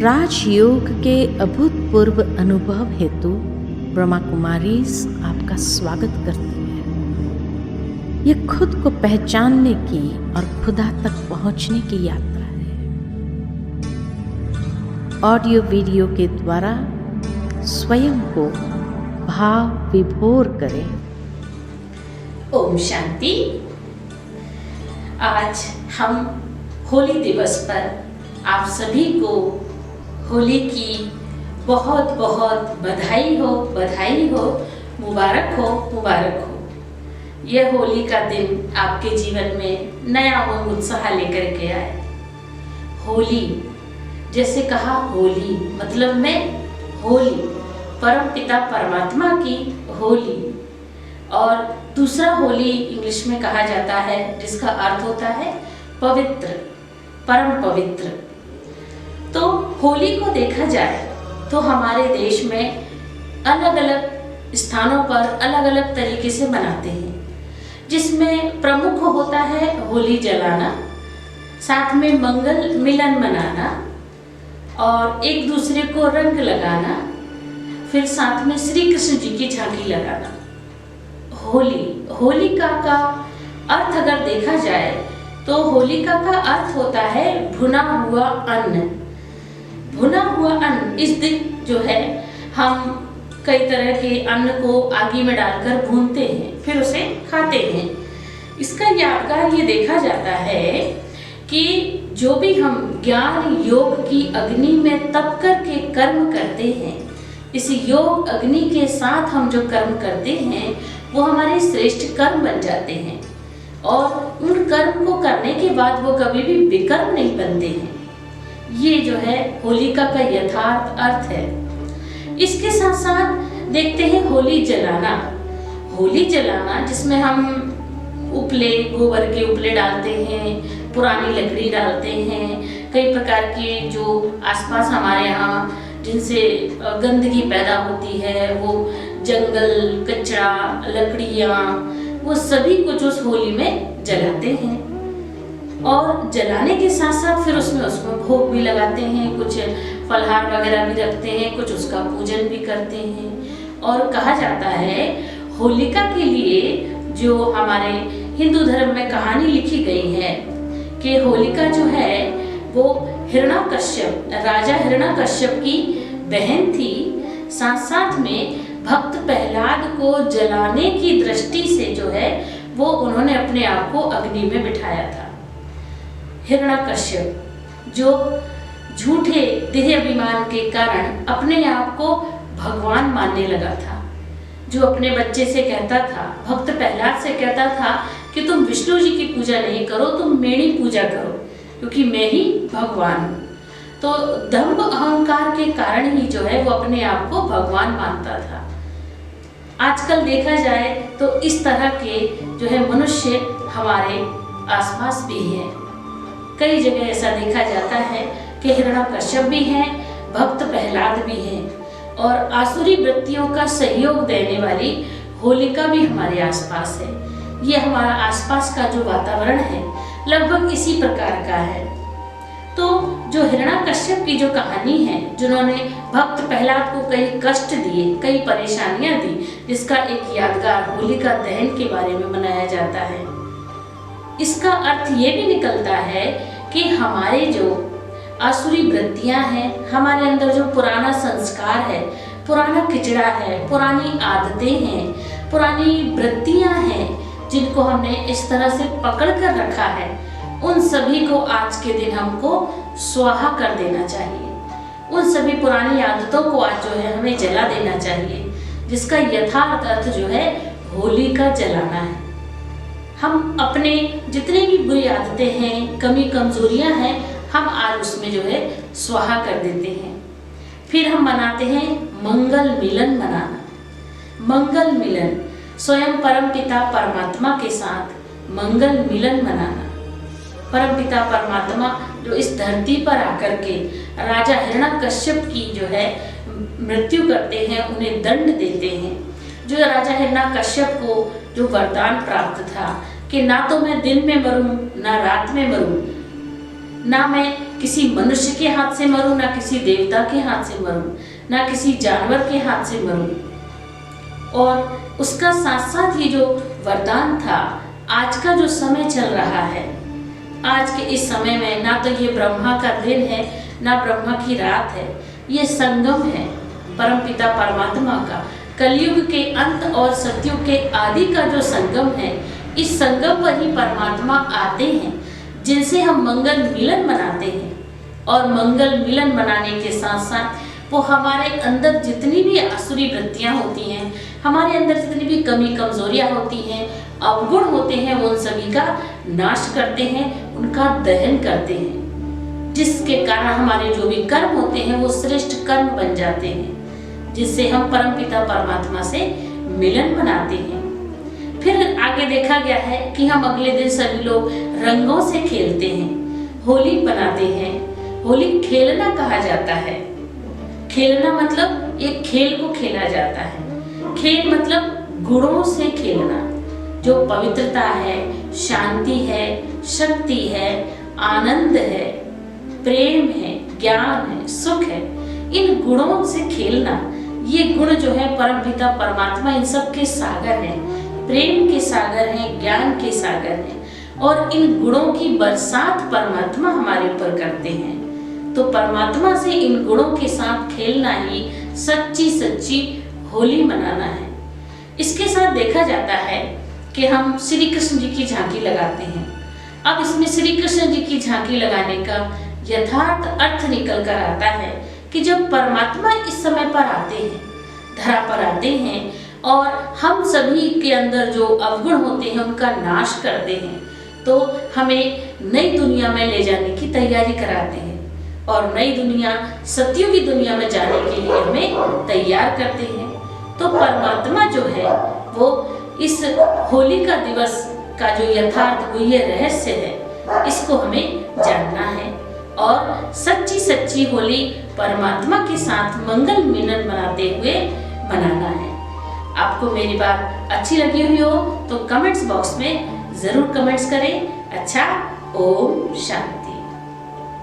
राजयोग के अभूतपूर्व अनुभव हेतु ब्रह्मा कुमारीज आपका स्वागत करती है। ये खुद को पहचानने की और खुदा तक पहुंचने की यात्रा है। ऑडियो वीडियो के द्वारा स्वयं को भाव विभोर करें। ओम शांति। आज हम होली दिवस पर आप सभी को होली की बहुत बहुत बधाई हो, मुबारक हो। यह होली का दिन आपके जीवन में नया उमंग उत्साह लेकर के आए। होली जैसे कहा, होली मतलब में होली, परम पिता परमात्मा की होली। और दूसरा होली इंग्लिश में कहा जाता है जिसका अर्थ होता है पवित्र, परम पवित्र। तो होली को देखा जाए तो हमारे देश में अलग अलग स्थानों पर अलग अलग तरीके से मनाते हैं, जिसमें प्रमुख होता है होली जलाना, साथ में मंगल मिलन मनाना और एक दूसरे को रंग लगाना, फिर साथ में श्री कृष्ण जी की झांकी लगाना। होलिका का अर्थ अगर देखा जाए तो होलिका का अर्थ होता है भुना हुआ अन्न। भुना हुआ अन्न, इस दिन जो है हम कई तरह के अन्न को आगी में डालकर भूनते हैं, फिर उसे खाते हैं। इसका यादगार ये देखा जाता है कि जो भी हम ज्ञान योग की अग्नि में तप करके कर्म करते हैं, इस योग अग्नि के साथ हम जो कर्म करते हैं वो हमारे श्रेष्ठ कर्म बन जाते हैं और उन कर्म को करने के बाद वो कभी भी विकर्म नहीं बनते हैं। ये जो है होलिका का यथार्थ अर्थ है। इसके साथ साथ देखते हैं होली जलाना। होली जलाना जिसमें हम उपले, गोबर के उपले डालते हैं, पुरानी लकड़ी डालते हैं, कई प्रकार के जो आसपास हमारे यहाँ जिनसे गंदगी पैदा होती है, वो जंगल, कचरा, लकड़ियाँ, वो सभी कुछ उस होली में जलाते हैं। और जलाने के साथ साथ फिर उसमें भोग भी लगाते हैं, कुछ फलहार वगैरह भी रखते हैं, कुछ उसका पूजन भी करते हैं। और कहा जाता है होलिका के लिए जो हमारे हिंदू धर्म में कहानी लिखी गई है कि होलिका जो है वो हिरण्याकश्यप, राजा हिरण्याकश्यप की बहन थी। साथ साथ में भक्त प्रहलाद को जलाने की दृष्टि से जो है वो उन्होंने अपने आप को अग्नि में बिठाया था। हिरण्याकश्यप जो झूठे देह अभिमान के कारण अपने आप को भगवान मानने लगा था, जो अपने बच्चे से कहता था, भक्त प्रहलाद से कहता था कि तुम विष्णु जी की पूजा नहीं करो, तुम मेरी पूजा करो, क्योंकि मैं ही भगवान हूँ। तो दंभ अहंकार के कारण ही जो है वो अपने आप को भगवान मानता था। आजकल देखा जाए तो इस तरह के जो है मनुष्य हमारे आसपास भी है। कई जगह ऐसा देखा जाता है कि हिरण्याकश्यप भी हैं, भक्त प्रहलाद भी हैं और आसुरी वृत्तियों का सहयोग देने वाली होलिका भी हमारे आसपास है। ये हमारा आसपास का जो वातावरण है लगभग इसी प्रकार का है। तो जो हिरण्याकश्यप की जो कहानी है, जिन्होंने भक्त प्रहलाद को कई कष्ट दिए, कई परेशानियां दी, जिसका एक यादगार होलिका दहन के बारे में मनाया जाता है। इसका अर्थ ये भी निकलता है कि हमारे जो आसुरी वृत्तियां हैं, हमारे अंदर जो पुराना संस्कार है, पुराना किचड़ा है, पुरानी आदतें हैं, पुरानी वृत्तियां हैं, जिनको हमने इस तरह से पकड़ कर रखा है, उन सभी को आज के दिन हमको स्वाहा कर देना चाहिए। उन सभी पुरानी आदतों को आज जो है हमें जला देना चाहिए, जिसका यथार्थ अर्थ जो है होली का जलाना है। हम अपने जितनी भी बुरी आदतें हैं, कमी कमजोरियां हैं, हम आज उसमें जो है स्वाहा कर देते हैं। फिर हम मनाते हैं मंगल मिलन मनाना। मंगल मिलन, स्वयं परम पिता परमात्मा के साथ मंगल मिलन मनाना। परम पिता परमात्मा जो इस धरती पर आकर के राजा हिरण्याकश्यप की जो है मृत्यु करते हैं, उन्हें दंड देते हैं। जो राजा हिरण्याकश्यप को जो वरदान प्राप्त था कि ना तो मैं दिन में मरूं ना रात में मरूं, ना मैं किसी मनुष्य के हाथ से मरूं, ना किसी देवता के हाथ से मरूं, ना किसी जानवर के हाथ से मरूं। और उसका साथ साथ ये जो वरदान था, आज का जो समय चल रहा है, आज के इस समय में ना तो ये ब्रह्मा का दिन है, ना ब्रह्मा की रात है, ये संगम है परमपिता परमात्मा का। कलयुग के अंत और सतयुग के आदि का जो संगम है, इस संगम पर ही परमात्मा आते हैं, जिनसे हम मंगल मिलन मनाते हैं। और मंगल मिलन मनाने के साथ साथ वो हमारे अंदर जितनी भी आसुरी वृत्तियां होती हैं, हमारे अंदर जितनी भी कमी कमजोरियां होती हैं, अवगुण होते हैं, वो उन सभी का नाश करते हैं, उनका दहन करते हैं, जिसके कारण हमारे जो भी कर्म होते हैं वो श्रेष्ठ कर्म बन जाते हैं, जिससे हम परमपिता परमात्मा से मिलन मनाते हैं। फिर आगे देखा गया है कि हम अगले दिन सभी लोग रंगों से खेलते हैं, होली बनाते हैं। होली खेलना कहा जाता है। खेलना मतलब एक खेल को खेला जाता है। खेल मतलब गुणों से खेलना, जो पवित्रता है, शांति है, शक्ति है, आनंद है, प्रेम है, ज्ञान है, सुख है, इन गुणों से खेलना। ये गुण जो है परमपिता परमात्मा इन सब के सागर हैं, प्रेम के सागर हैं, ज्ञान के सागर हैं, और इन गुणों की बरसात परमात्मा हमारे ऊपर करते हैं। तो परमात्मा से इन गुणों के साथ खेलना ही सच्ची सच्ची होली मनाना है। इसके साथ देखा जाता है कि हम श्री कृष्ण जी की झांकी लगाते हैं। अब इसमें श्री कृष्ण जी की झांकी लगाने का यथार्थ अर्थ निकल कर आता है कि जब परमात्मा इस समय पर आते हैं, धरा पर आते हैं, और हम सभी के अंदर जो अवगुण होते हैं उनका नाश करते हैं, तो हमें नई दुनिया में ले जाने की तैयारी कराते हैं, और नई दुनिया सतयुग की दुनिया में जाने के लिए हमें तैयार करते हैं। तो परमात्मा जो है वो इस होली का दिवस का जो यथार्थ गुह्य रहस्य है, इसको हमें जानना है, और सच्ची सच्ची होली परमात्मा के साथ मंगल मिलन मनाते हुए मनाना है। आपको मेरी बात अच्छी लगी हुई हो तो कमेंट्स बॉक्स में जरूर कमेंट्स करें। अच्छा, ओम शांति।